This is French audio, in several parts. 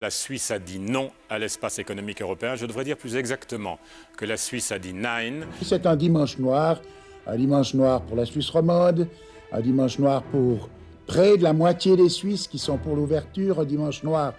La Suisse a dit non à l'espace économique européen. Je devrais dire plus exactement que la Suisse a dit nein. C'est un dimanche noir pour la Suisse romande, un dimanche noir pour près de la moitié des Suisses qui sont pour l'ouverture, un dimanche noir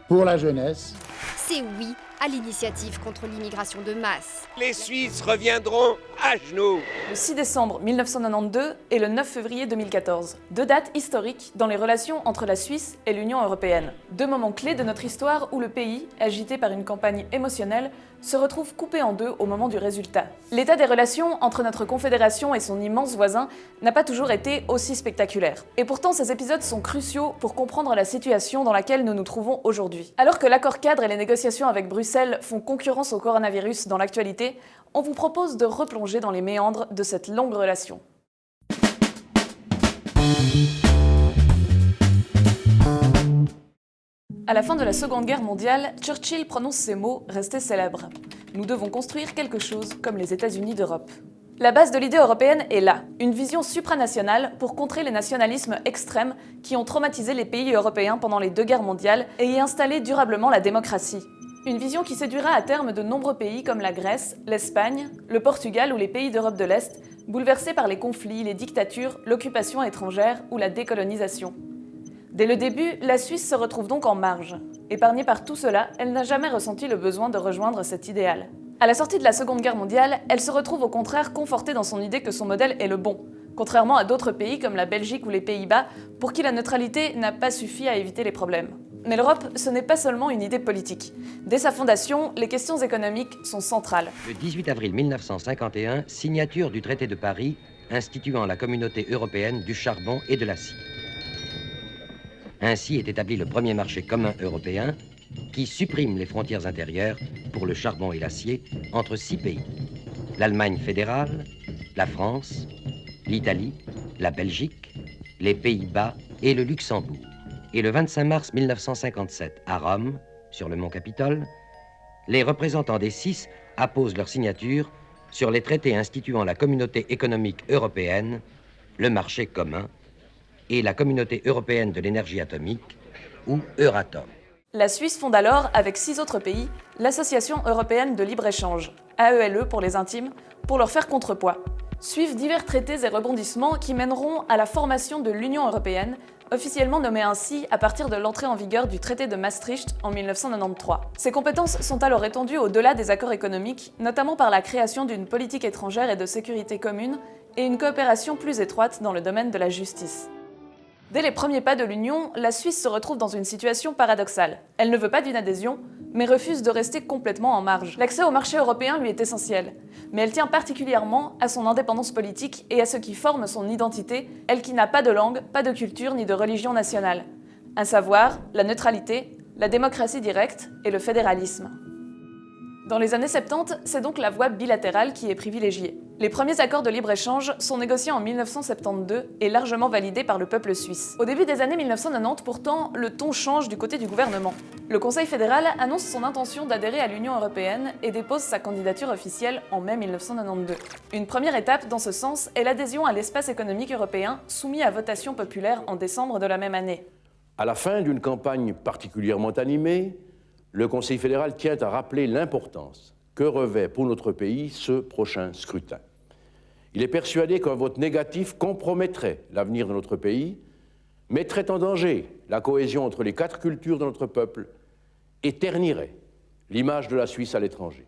pour la jeunesse. C'est oui à l'initiative contre l'immigration de masse. Les Suisses reviendront à genoux. Le 6 décembre 1992 et le 9 février 2014. Deux dates historiques dans les relations entre la Suisse et l'Union européenne. Deux moments clés de notre histoire où le pays, agité par une campagne émotionnelle, se retrouve coupé en deux au moment du résultat. L'état des relations entre notre confédération et son immense voisin n'a pas toujours été aussi spectaculaire. Et pourtant, ces épisodes sont cruciaux pour comprendre la situation dans laquelle nous nous trouvons aujourd'hui. Alors que l'accord cadre et les négociations avec Bruxelles font concurrence au coronavirus dans l'actualité, on vous propose de replonger dans les méandres de cette longue relation. À la fin de la Seconde Guerre mondiale, Churchill prononce ces mots restés célèbres. Nous devons construire quelque chose comme les États-Unis d'Europe. La base de l'idée européenne est là, une vision supranationale pour contrer les nationalismes extrêmes qui ont traumatisé les pays européens pendant les deux guerres mondiales et y installer durablement la démocratie. Une vision qui séduira à terme de nombreux pays comme la Grèce, l'Espagne, le Portugal ou les pays d'Europe de l'Est, bouleversés par les conflits, les dictatures, l'occupation étrangère ou la décolonisation. Dès le début, la Suisse se retrouve donc en marge. Épargnée par tout cela, elle n'a jamais ressenti le besoin de rejoindre cet idéal. À la sortie de la Seconde Guerre mondiale, elle se retrouve au contraire confortée dans son idée que son modèle est le bon, contrairement à d'autres pays comme la Belgique ou les Pays-Bas, pour qui la neutralité n'a pas suffi à éviter les problèmes. Mais l'Europe, ce n'est pas seulement une idée politique. Dès sa fondation, les questions économiques sont centrales. Le 18 avril 1951, signature du traité de Paris instituant la communauté européenne du charbon et de l'acier. Ainsi est établi le premier marché commun européen qui supprime les frontières intérieures pour le charbon et l'acier entre 6 pays. L'Allemagne fédérale, la France, l'Italie, la Belgique, les Pays-Bas et le Luxembourg. Et le 25 mars 1957, à Rome, sur le mont Capitole, les représentants des 6 apposent leur signature sur les traités instituant la communauté économique européenne, le marché commun et la communauté européenne de l'énergie atomique, ou Euratom. La Suisse fonde alors, avec 6 autres pays, l'Association européenne de libre-échange, AELE pour les intimes, pour leur faire contrepoids. Suivent divers traités et rebondissements qui mèneront à la formation de l'Union européenne, officiellement nommée ainsi à partir de l'entrée en vigueur du traité de Maastricht en 1993. Ces compétences sont alors étendues au-delà des accords économiques, notamment par la création d'une politique étrangère et de sécurité commune et une coopération plus étroite dans le domaine de la justice. Dès les premiers pas de l'Union, la Suisse se retrouve dans une situation paradoxale. Elle ne veut pas d'une adhésion, mais refuse de rester complètement en marge. L'accès au marché européen lui est essentiel, mais elle tient particulièrement à son indépendance politique et à ce qui forme son identité, elle qui n'a pas de langue, pas de culture ni de religion nationale, à savoir la neutralité, la démocratie directe et le fédéralisme. Dans les années 70, c'est donc la voie bilatérale qui est privilégiée. Les premiers accords de libre-échange sont négociés en 1972 et largement validés par le peuple suisse. Au début des années 1990, pourtant, le ton change du côté du gouvernement. Le Conseil fédéral annonce son intention d'adhérer à l'Union européenne et dépose sa candidature officielle en mai 1992. Une première étape dans ce sens est l'adhésion à l'espace économique européen soumis à votation populaire en décembre de la même année. À la fin d'une campagne particulièrement animée, le Conseil fédéral tient à rappeler l'importance que revêt pour notre pays ce prochain scrutin. Il est persuadé qu'un vote négatif compromettrait l'avenir de notre pays, mettrait en danger la cohésion entre les 4 cultures de notre peuple et ternirait l'image de la Suisse à l'étranger.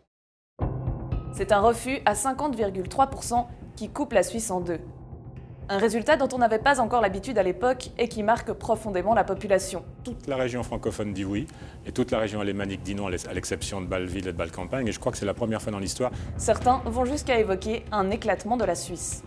C'est un refus à 50,3% qui coupe la Suisse en deux. Un résultat dont on n'avait pas encore l'habitude à l'époque et qui marque profondément la population. Toute la région francophone dit oui, et toute la région alémanique dit non, à l'exception de Bâle-Ville et de Bâle-Campagne, et je crois que c'est la première fois dans l'histoire. Certains vont jusqu'à évoquer un éclatement de la Suisse.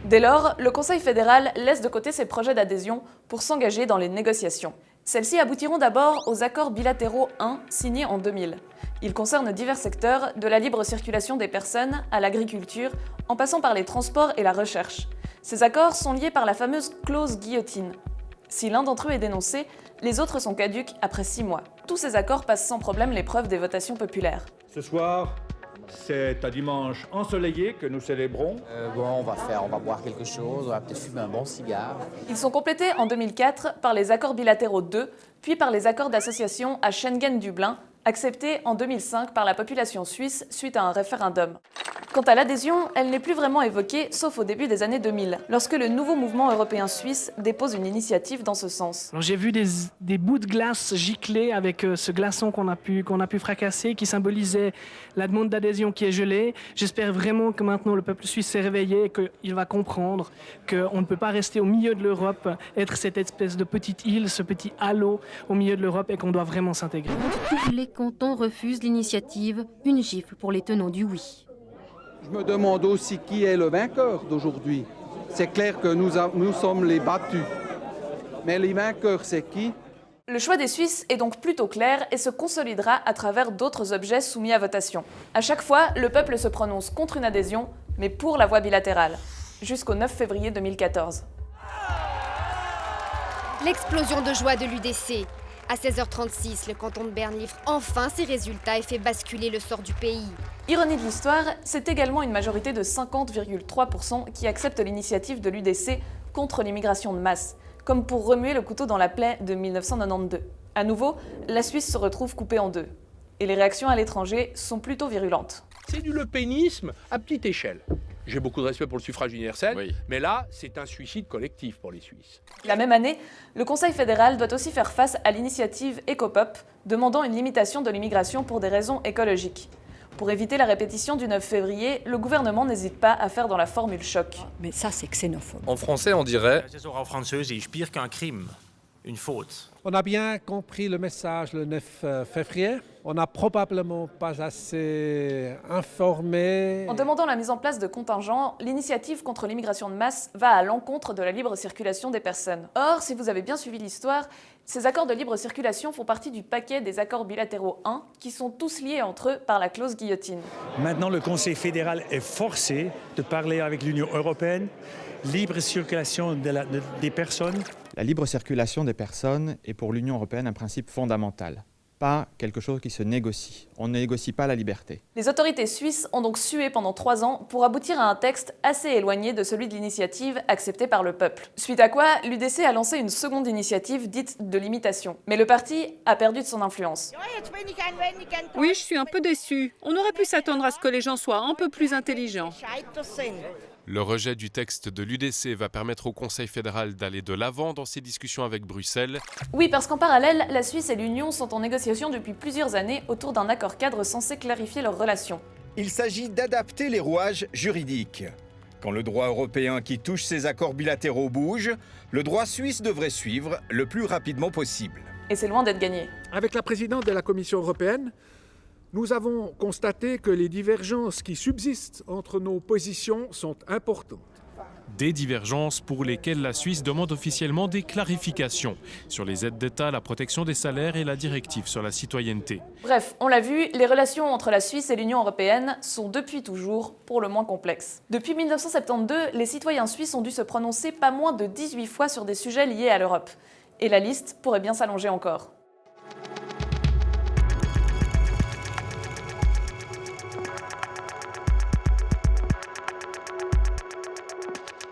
Dès lors, le Conseil fédéral laisse de côté ses projets d'adhésion pour s'engager dans les négociations. Celles-ci aboutiront d'abord aux accords bilatéraux 1 signés en 2000. Ils concernent divers secteurs, de la libre circulation des personnes à l'agriculture, en passant par les transports et la recherche. Ces accords sont liés par la fameuse clause guillotine. Si l'un d'entre eux est dénoncé, les autres sont caducs après 6 mois. Tous ces accords passent sans problème l'épreuve des votations populaires. Ce soir, C'est un dimanche ensoleillé que nous célébrons. On va boire quelque chose, on va peut-être fumer un bon cigare. Ils sont complétés en 2004 par les accords bilatéraux 2, puis par les accords d'association à Schengen-Dublin, acceptés en 2005 par la population suisse suite à un référendum. Quant à l'adhésion, elle n'est plus vraiment évoquée, sauf au début des années 2000, lorsque le nouveau mouvement européen suisse dépose une initiative dans ce sens. Alors, j'ai vu des bouts de glace giclés avec ce glaçon qu'on a pu fracasser, qui symbolisait la demande d'adhésion qui est gelée. J'espère vraiment que maintenant le peuple suisse s'est réveillé et qu'il va comprendre qu'on ne peut pas rester au milieu de l'Europe, être cette espèce de petite île, ce petit halo au milieu de l'Europe, et qu'on doit vraiment s'intégrer. Tous les cantons refusent l'initiative, une gifle pour les tenants du oui. Je me demande aussi qui est le vainqueur d'aujourd'hui. C'est clair que nous sommes les battus. Mais les vainqueurs, c'est qui? Le choix des Suisses est donc plutôt clair et se consolidera à travers d'autres objets soumis à votation. À chaque fois, le peuple se prononce contre une adhésion, mais pour la voie bilatérale, jusqu'au 9 février 2014. L'explosion de joie de l'UDC. À 16h36, le canton de Berne livre enfin ses résultats et fait basculer le sort du pays. Ironie de l'histoire, c'est également une majorité de 50,3% qui accepte l'initiative de l'UDC contre l'immigration de masse, comme pour remuer le couteau dans la plaie de 1992. À nouveau, la Suisse se retrouve coupée en deux. Et les réactions à l'étranger sont plutôt virulentes. C'est du lepénisme à petite échelle. J'ai beaucoup de respect pour le suffrage universel, mais là, c'est un suicide collectif pour les Suisses. La même année, le Conseil fédéral doit aussi faire face à l'initiative Ecopop, demandant une limitation de l'immigration pour des raisons écologiques. Pour éviter la répétition du 9 février, le gouvernement n'hésite pas à faire dans la formule choc. Mais ça, c'est xénophobe. En français, on dirait... En français, c'est pire qu'un crime, une faute. On a bien compris le message le 9 février. On n'a probablement pas assez informé. En demandant la mise en place de contingents, l'initiative contre l'immigration de masse va à l'encontre de la libre circulation des personnes. Or, si vous avez bien suivi l'histoire, ces accords de libre circulation font partie du paquet des accords bilatéraux 1, qui sont tous liés entre eux par la clause guillotine. Maintenant, le Conseil fédéral est forcé de parler avec l'Union européenne. Libre circulation des personnes. La libre circulation des personnes est pour l'Union européenne un principe fondamental, pas quelque chose qui se négocie. On ne négocie pas la liberté. Les autorités suisses ont donc sué pendant 3 ans pour aboutir à un texte assez éloigné de celui de l'initiative acceptée par le peuple. Suite à quoi, l'UDC a lancé une seconde initiative dite de limitation. Mais le parti a perdu de son influence. Oui, je suis un peu déçue. On aurait pu s'attendre à ce que les gens soient un peu plus intelligents. Le rejet du texte de l'UDC va permettre au Conseil fédéral d'aller de l'avant dans ses discussions avec Bruxelles. Oui, parce qu'en parallèle, la Suisse et l'Union sont en négociation depuis plusieurs années autour d'un accord cadre censé clarifier leurs relations. Il s'agit d'adapter les rouages juridiques. Quand le droit européen qui touche ces accords bilatéraux bouge, le droit suisse devrait suivre le plus rapidement possible. Et c'est loin d'être gagné. Avec la présidente de la Commission européenne, nous avons constaté que les divergences qui subsistent entre nos positions sont importantes. Des divergences pour lesquelles la Suisse demande officiellement des clarifications sur les aides d'État, la protection des salaires et la directive sur la citoyenneté. Bref, on l'a vu, les relations entre la Suisse et l'Union européenne sont depuis toujours pour le moins complexes. Depuis 1972, les citoyens suisses ont dû se prononcer pas moins de 18 fois sur des sujets liés à l'Europe. Et la liste pourrait bien s'allonger encore.